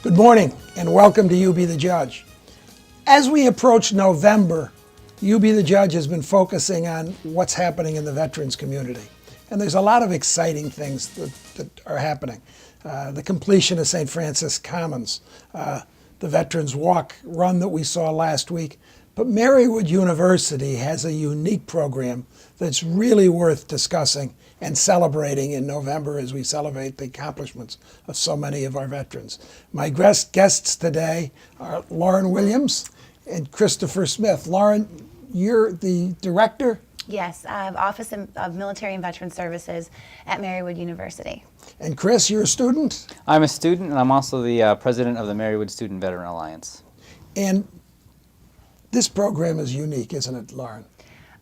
Good morning and welcome to You Be the Judge. As we approach November, You Be the Judge has been focusing on what's happening in the veterans community. And there's a lot of exciting things that are happening. The completion of St. Francis Commons, the Veterans Walk Run that we saw last week. But Marywood University has a unique program that's really worth discussing and celebrating in November as we celebrate the accomplishments of so many of our veterans. My guests today are Lauren Williams and Christopher Smith. Lauren, you're the director? Yes, I have Office of Military and Veteran Services at Marywood University. And Chris, you're a student? I'm a student, and I'm also the president of the Marywood Student Veteran Alliance. And this program is unique, isn't it, Lauren?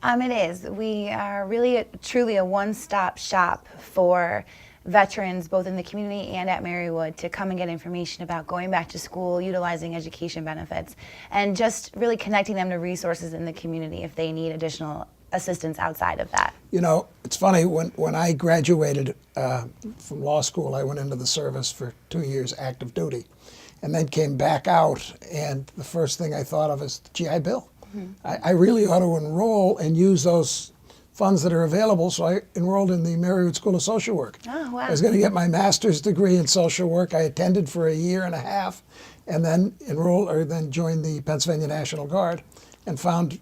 It is. We are really truly a one-stop shop for veterans, both in the community and at Marywood, to come and get information about going back to school, utilizing education benefits, and just really connecting them to resources in the community if they need additional assistance outside of that. You know, it's funny, when I graduated from law school, I went into the service for 2 years active duty, and then came back out, and the first thing I thought of is the GI Bill. I really ought to enroll and use those funds that are available, so I enrolled in the Marywood School of Social Work. Oh, wow. I was going to get my master's degree in social work. I attended for a year and a half, and then then joined the Pennsylvania National Guard, and found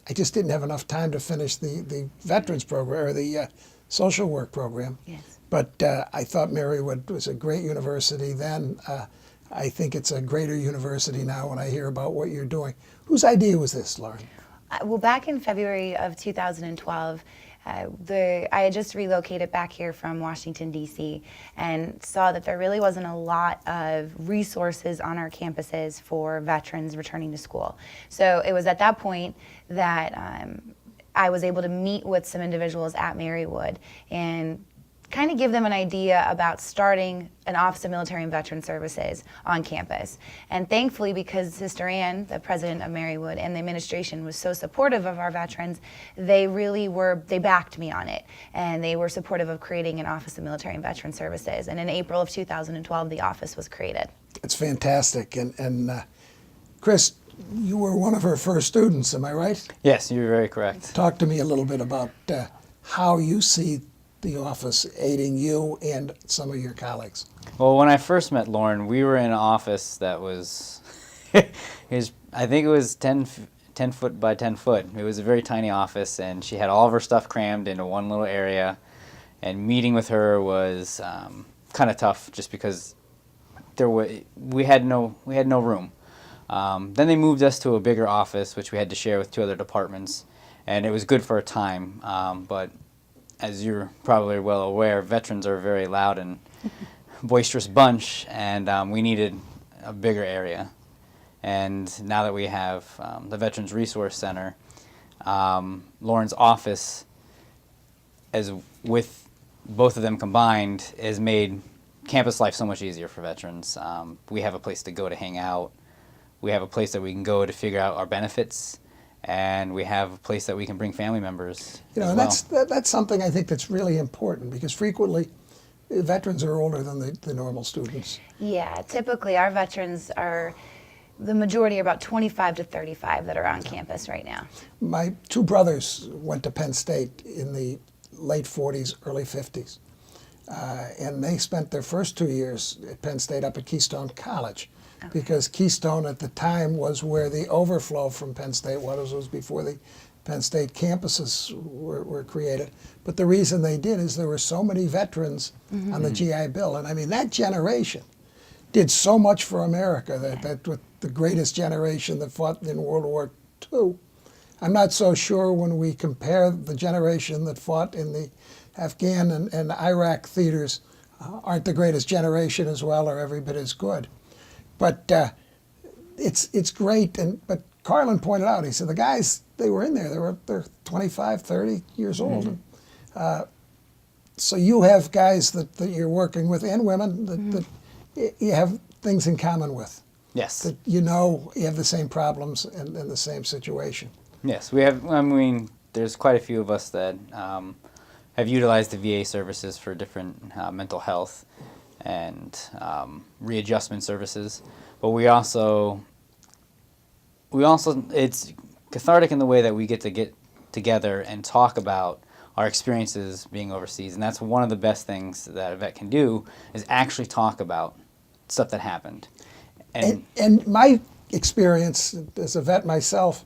I just didn't have enough time to finish the veterans program or the social work program. Yes. But I thought Marywood was a great university then. I think it's a greater university now when I hear about what you're doing. Whose idea was this, Lauren? Well, back in February of 2012, I had just relocated back here from Washington, D.C., and saw that there really wasn't a lot of resources on our campuses for veterans returning to school. So it was at that point that I was able to meet with some individuals at Marywood and kind of give them an idea about starting an Office of Military and Veteran Services on campus. And thankfully, because Sister Ann, the president of Marywood, and the administration was so supportive of our veterans, they backed me on it. And they were supportive of creating an Office of Military and Veteran Services. And in April of 2012, the office was created. It's fantastic. And Chris, you were one of her first students, am I right? Yes, you're very correct. Talk to me a little bit about how you see the office aiding you and some of your colleagues. Well, when I first met Lauren, we were in an office that was, I think it was 10 foot by 10 foot. It was a very tiny office, and she had all of her stuff crammed into one little area. And meeting with her was kind of tough, just because we had no room. Then they moved us to a bigger office, which we had to share with 2 other departments, and it was good for a time. But as you're probably well aware, veterans are a very loud and boisterous bunch, and we needed a bigger area. And now that we have the Veterans Resource Center, Lauren's office, as with both of them combined, has made campus life so much easier for veterans. We have a place to go to hang out. We have a place that we can go to figure out our benefits. And we have a place that we can bring family members. You know, that's something I think that's really important, because frequently veterans are older than the normal students. Yeah, typically our veterans the majority are about 25 to 35 that are on campus right now. My 2 brothers went to Penn State in the late 40s, early 50s. And they spent their first 2 years at Penn State up at Keystone College. Okay. Because Keystone at the time was where the overflow from Penn State was before the Penn State campuses were created. But the reason they did is there were so many veterans on the GI Bill. And I mean, that generation did so much for America, that with the greatest generation that fought in World War II. I'm not so sure when we compare the generation that fought in the Afghan and Iraq theaters aren't the greatest generation as well, or every bit as good. But it's great. But Carlin pointed out, he said, the guys, they were in there. They're 25, 30 years old. So you have guys that you're working with, and women, that you have things in common with. Yes. That you have the same problems and the same situation. Yes, we have. I mean, there's quite a few of us that have utilized the VA services for different mental health. and readjustment services. But we also it's cathartic in the way that we get together and talk about our experiences being overseas, and that's one of the best things that a vet can do, is actually talk about stuff that happened. And my experience as a vet myself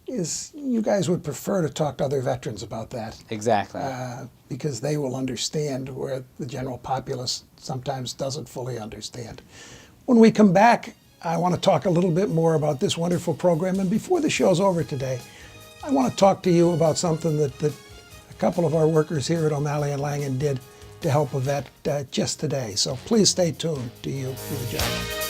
is you guys would prefer to talk to other veterans about that. Exactly. Because they will understand where the general populace sometimes doesn't fully understand. When we come back, I want to talk a little bit more about this wonderful program. And before the show's over today, I want to talk to you about something that a couple of our workers here at O'Malley and Langen did to help a vet just today. So please stay tuned to You Be the Judge.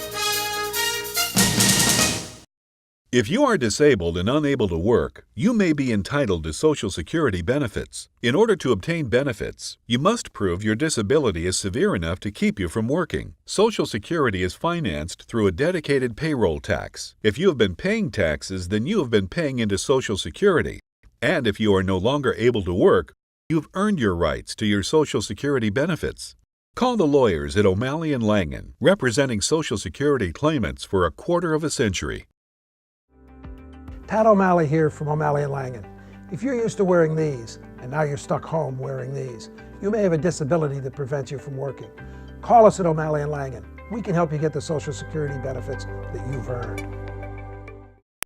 If you are disabled and unable to work, you may be entitled to Social Security benefits. In order to obtain benefits, you must prove your disability is severe enough to keep you from working. Social Security is financed through a dedicated payroll tax. If you have been paying taxes, then you have been paying into Social Security. And if you are no longer able to work, you've earned your rights to your Social Security benefits. Call the lawyers at O'Malley and Langen, representing Social Security claimants for a quarter of a century. Pat O'Malley here from O'Malley and Langen. If you're used to wearing these, and now you're stuck home wearing these, you may have a disability that prevents you from working. Call us at O'Malley and Langen. We can help you get the Social Security benefits that you've earned.